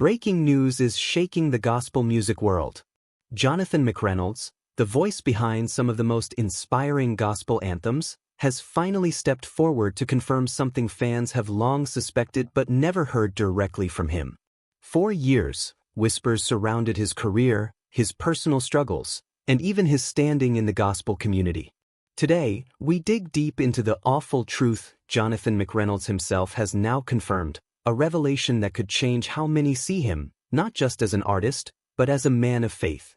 Breaking news is shaking the gospel music world. Jonathan McReynolds, the voice behind some of the most inspiring gospel anthems, has finally stepped forward to confirm something fans have long suspected but never heard directly from him. For years, whispers surrounded his career, his personal struggles, and even his standing in the gospel community. Today, we dig deep into the awful truth Jonathan McReynolds himself has now confirmed, a revelation that could change how many see him, not just as an artist, but as a man of faith.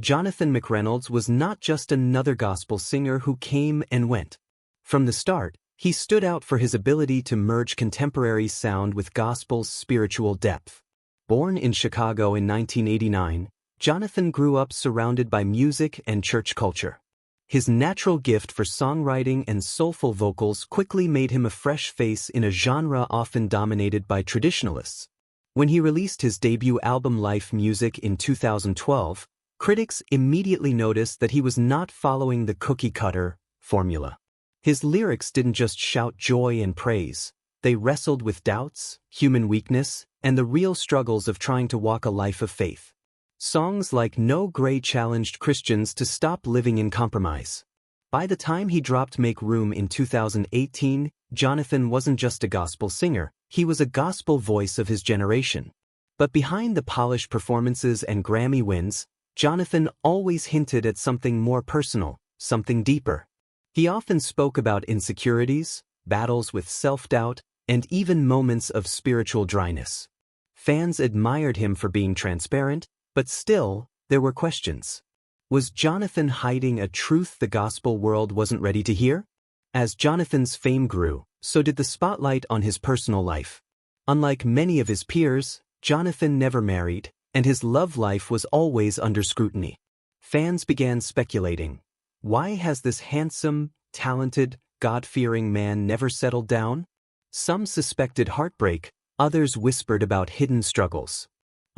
Jonathan McReynolds was not just another gospel singer who came and went. From the start, he stood out for his ability to merge contemporary sound with gospel's spiritual depth. Born in Chicago in 1989, Jonathan grew up surrounded by music and church culture. His natural gift for songwriting and soulful vocals quickly made him a fresh face in a genre often dominated by traditionalists. When he released his debut album Life Music in 2012, critics immediately noticed that he was not following the cookie-cutter formula. His lyrics didn't just shout joy and praise, they wrestled with doubts, human weakness, and the real struggles of trying to walk a life of faith. Songs like No Gray challenged Christians to stop living in compromise. By the time he dropped Make Room in 2018, Jonathan wasn't just a gospel singer, he was a gospel voice of his generation. But behind the polished performances and Grammy wins, Jonathan always hinted at something more personal, something deeper. He often spoke about insecurities, battles with self-doubt, and even moments of spiritual dryness. Fans admired him for being transparent, but still, there were questions. Was Jonathan hiding a truth the gospel world wasn't ready to hear? As Jonathan's fame grew, so did the spotlight on his personal life. Unlike many of his peers, Jonathan never married, and his love life was always under scrutiny. Fans began speculating. Why has this handsome, talented, God-fearing man never settled down? Some suspected heartbreak, others whispered about hidden struggles.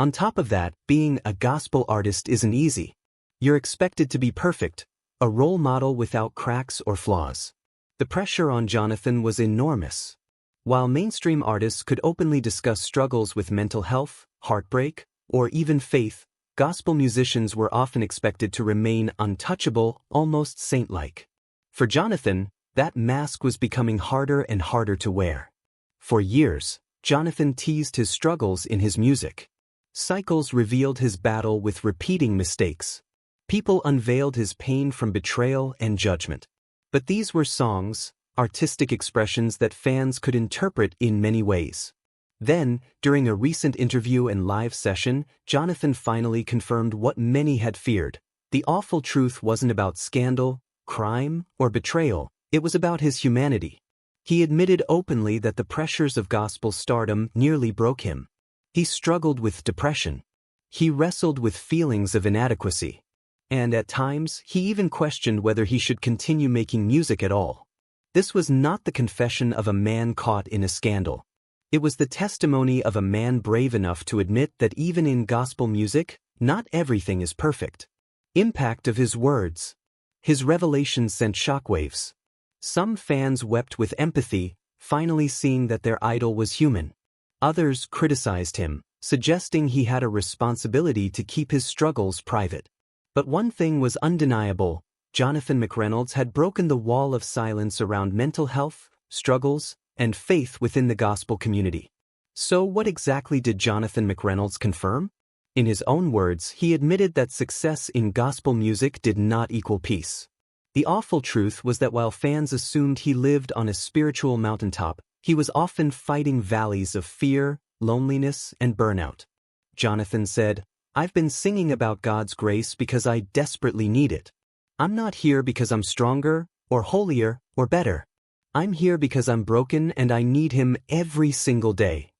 On top of that, being a gospel artist isn't easy. You're expected to be perfect, a role model without cracks or flaws. The pressure on Jonathan was enormous. While mainstream artists could openly discuss struggles with mental health, heartbreak, or even faith, gospel musicians were often expected to remain untouchable, almost saint-like. For Jonathan, that mask was becoming harder and harder to wear. For years, Jonathan teased his struggles in his music. Cycles revealed his battle with repeating mistakes. People unveiled his pain from betrayal and judgment. But these were songs, artistic expressions that fans could interpret in many ways. Then, during a recent interview and live session, Jonathan finally confirmed what many had feared. The awful truth wasn't about scandal, crime, or betrayal, it was about his humanity. He admitted openly that the pressures of gospel stardom nearly broke him. He struggled with depression. He wrestled with feelings of inadequacy. And at times, he even questioned whether he should continue making music at all. This was not the confession of a man caught in a scandal. It was the testimony of a man brave enough to admit that even in gospel music, not everything is perfect. Impact of his words. His revelation sent shockwaves. Some fans wept with empathy, finally seeing that their idol was human. Others criticized him, suggesting he had a responsibility to keep his struggles private. But one thing was undeniable: Jonathan McReynolds had broken the wall of silence around mental health, struggles, and faith within the gospel community. So what exactly did Jonathan McReynolds confirm? In his own words, he admitted that success in gospel music did not equal peace. The awful truth was that while fans assumed he lived on a spiritual mountaintop, he was often fighting valleys of fear, loneliness, and burnout. Jonathan said, "I've been singing about God's grace because I desperately need it. I'm not here because I'm stronger, or holier, or better. I'm here because I'm broken and I need Him every single day."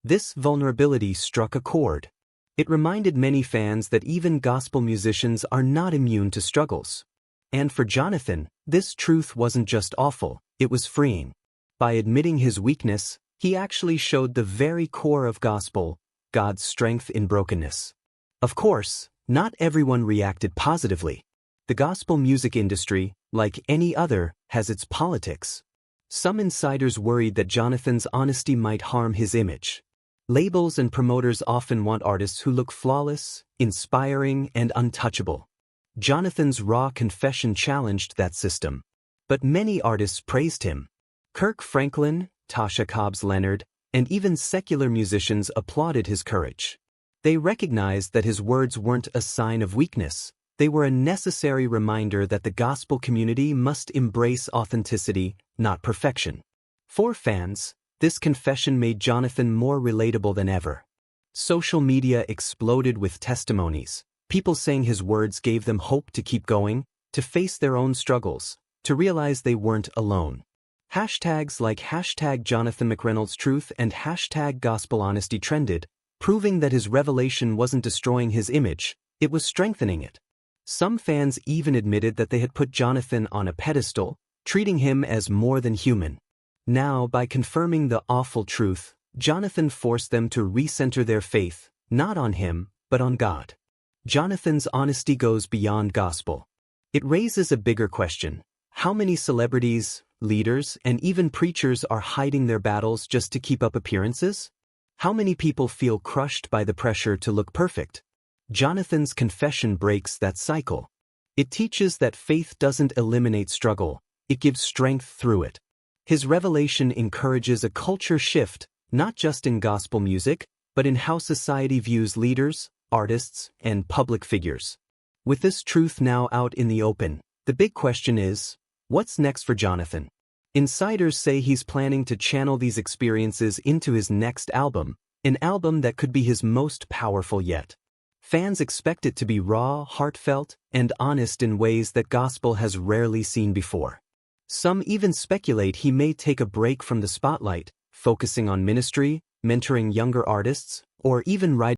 This vulnerability struck a chord. It reminded many fans that even gospel musicians are not immune to struggles. And for Jonathan, this truth wasn't just awful, it was freeing. By admitting his weakness, he actually showed the very core of gospel, God's strength in brokenness. Of course, not everyone reacted positively. The gospel music industry, like any other, has its politics. Some insiders worried that Jonathan's honesty might harm his image. Labels and promoters often want artists who look flawless, inspiring, and untouchable. Jonathan's raw confession challenged that system. But many artists praised him. Kirk Franklin, Tasha Cobbs Leonard, and even secular musicians applauded his courage. They recognized that his words weren't a sign of weakness. They were a necessary reminder that the gospel community must embrace authenticity, not perfection. For fans, this confession made Jonathan more relatable than ever. Social media exploded with testimonies, people saying his words gave them hope to keep going, to face their own struggles, to realize they weren't alone. Hashtags like #JonathanMcReynoldsTruth and #GospelHonesty trended, proving that his revelation wasn't destroying his image, it was strengthening it. Some fans even admitted that they had put Jonathan on a pedestal, treating him as more than human. Now, by confirming the awful truth, Jonathan forced them to recenter their faith, not on him, but on God. Jonathan's honesty goes beyond gospel. It raises a bigger question. How many celebrities, leaders, and even preachers are hiding their battles just to keep up appearances? How many people feel crushed by the pressure to look perfect? Jonathan's confession breaks that cycle. It teaches that faith doesn't eliminate struggle, it gives strength through it. His revelation encourages a culture shift, not just in gospel music, but in how society views leaders, artists, and public figures. With this truth now out in the open, the big question is, what's next for Jonathan? Insiders say he's planning to channel these experiences into his next album, an album that could be his most powerful yet. Fans expect it to be raw, heartfelt, and honest in ways that gospel has rarely seen before. Some even speculate he may take a break from the spotlight, focusing on ministry, mentoring younger artists, or even writing